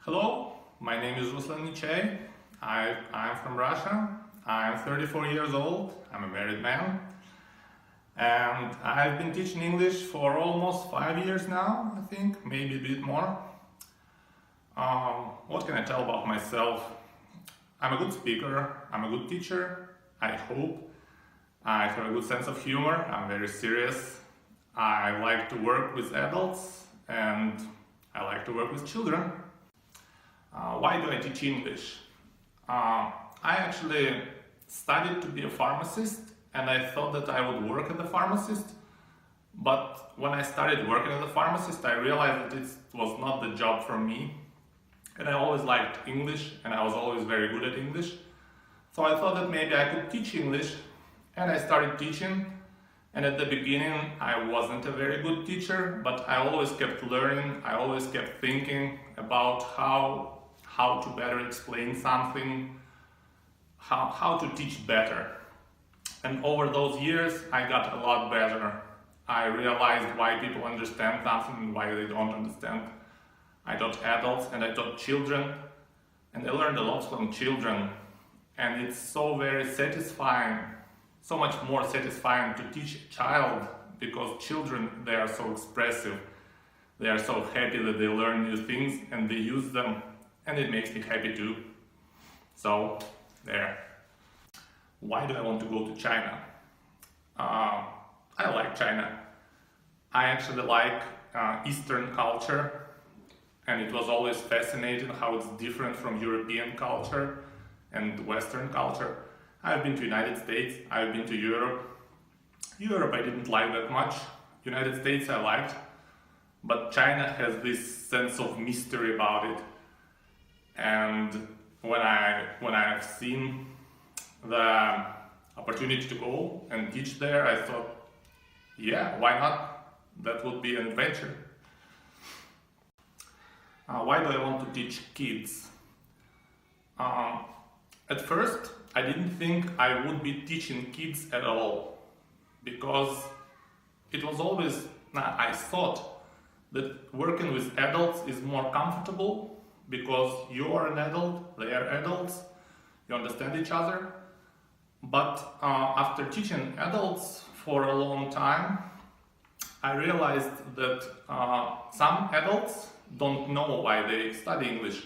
Hello, my name is Ruslan Nechay. I'm from Russia. I'm 34 years old. I'm a married man. And I've been teaching English for almost 5 years now, I think, maybe a bit more. What can I tell about myself? I'm a good speaker. I'm a good teacher, I hope. I have a good sense of humor. I'm very serious. I like to work with adults and I like to work with children. Why do I teach English? I actually studied to be a pharmacist and I thought that I would work as a pharmacist. But when I started working as a pharmacist, I realized that it was not the job for me. And I always liked English and I was always very good at English. So I thought that maybe I could teach English and I started teaching. And at the beginning, I wasn't a very good teacher, but I always kept learning. I always kept thinking about how to better explain something, how to teach better. And over those years, I got a lot better. I realized why people understand something and why they don't understand. I taught adults and I taught children, and I learned a lot from children. And it's so very satisfying, so much more satisfying to teach a child, because children, they are so expressive. They are so happy that they learn new things and they use them, and it makes me happy too. So, there. Why do I want to go to China? I like China. I actually like Eastern culture, and it was always fascinating how it's different from European culture and Western culture. I've been to United States, I've been to Europe. Europe I didn't like that much. United States I liked, but China has this sense of mystery about it. And when I've seen the opportunity to go and teach there, I thought, yeah, why not? That would be an adventure. Why do I want to teach kids? At first, I didn't think I would be teaching kids at all, because it was always, I thought that working with adults is more comfortable, because you are an adult, they are adults, you understand each other. But after teaching adults for a long time, I realized that some adults don't know why they study English.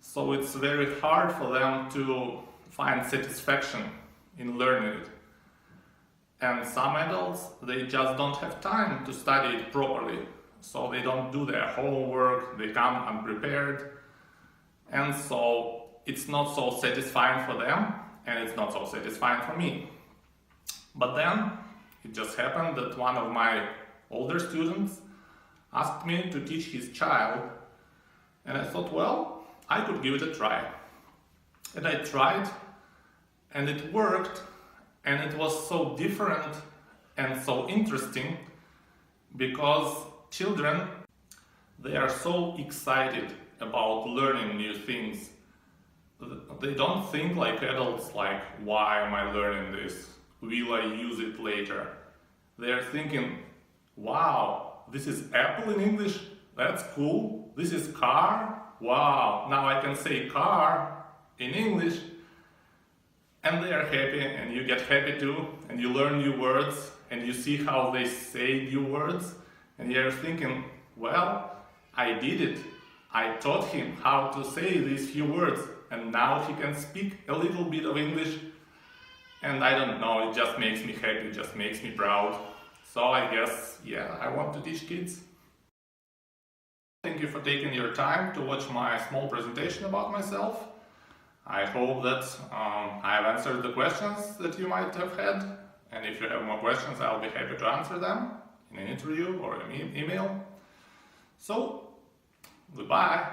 So it's very hard for them to find satisfaction in learning it. And some adults, they just don't have time to study it properly. So they don't do their homework, they come unprepared. And so it's not so satisfying for them, and it's not so satisfying for me. But then it just happened that one of my older students asked me to teach his child, and I thought, well, I could give it a try. And I tried, and it worked, and it was so different and so interesting, because children, they are so excited about learning new things. They don't think like adults, like, why am I learning this? Will I use it later? They are thinking, wow, this is apple in English? That's cool. This is car? Wow, now I can say car in English. And they are happy, and you get happy too, and you learn new words, and you see how they say new words, and you're thinking, well, I did it. I taught him how to say these few words, and now he can speak a little bit of English. And I don't know, it just makes me happy, it just makes me proud. So I guess, yeah, I want to teach kids. Thank you for taking your time to watch my small presentation about myself. I hope that I've answered the questions that you might have had. And if you have more questions, I'll be happy to answer them in an interview or an email. So, goodbye.